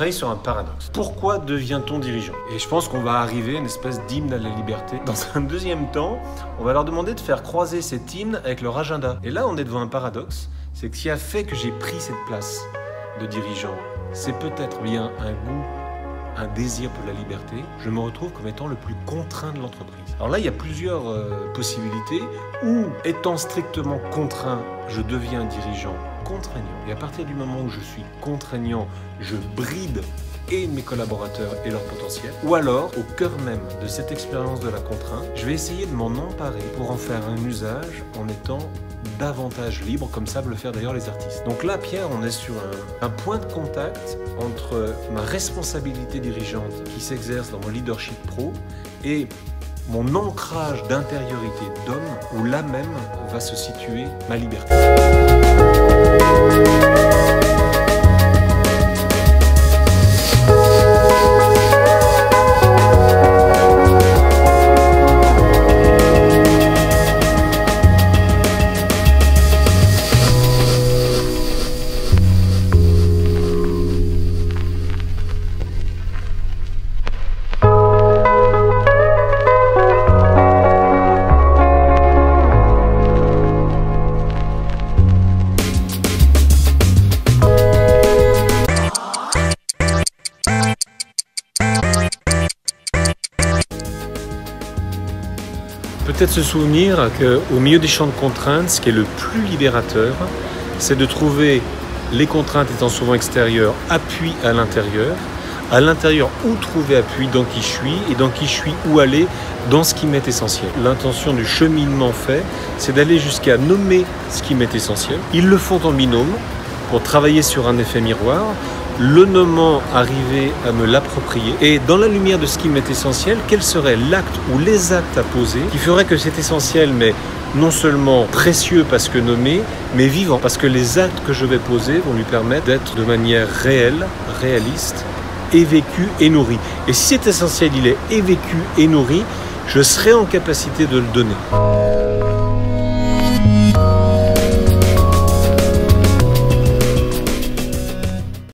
travailler sur un paradoxe. Pourquoi devient-on dirigeant? Et je pense qu'on va arriver à une espèce d'hymne à la liberté. Dans un deuxième temps, on va leur demander de faire croiser cet hymne avec leur agenda. Et là, on est devant un paradoxe. C'est que ce qui a fait que j'ai pris cette place de dirigeant, c'est peut-être bien un goût, un désir pour la liberté. Je me retrouve comme étant le plus contraint de l'entreprise. Alors là, il y a plusieurs possibilités. Ou, étant strictement contraint, je deviens dirigeant contraignant. Et à partir du moment où je suis contraignant, je bride et mes collaborateurs et leur potentiel. Ou alors, au cœur même de cette expérience de la contrainte, je vais essayer de m'en emparer pour en faire un usage en étant davantage libre, comme savent le faire d'ailleurs les artistes. Donc là, Pierre, on est sur un point de contact entre ma responsabilité dirigeante qui s'exerce dans mon leadership pro et mon ancrage d'intériorité d'homme, où là même va se situer ma liberté. Peut-être se souvenir qu'au milieu des champs de contraintes, ce qui est le plus libérateur, c'est de trouver les contraintes étant souvent extérieures, appui à l'intérieur où trouver appui dans qui je suis et dans qui je suis où aller dans ce qui m'est essentiel. L'intention du cheminement fait, c'est d'aller jusqu'à nommer ce qui m'est essentiel. Ils le font en binôme pour travailler sur un effet miroir, le nommant, arriver à me l'approprier. Et dans la lumière de ce qui m'est essentiel, quel serait l'acte ou les actes à poser qui ferait que c'est essentiel, mais non seulement précieux parce que nommé, mais vivant. Parce que les actes que je vais poser vont lui permettre d'être de manière réelle, réaliste, et vécu et nourri. Et si cet essentiel, il est et vécu et nourri, je serai en capacité de le donner.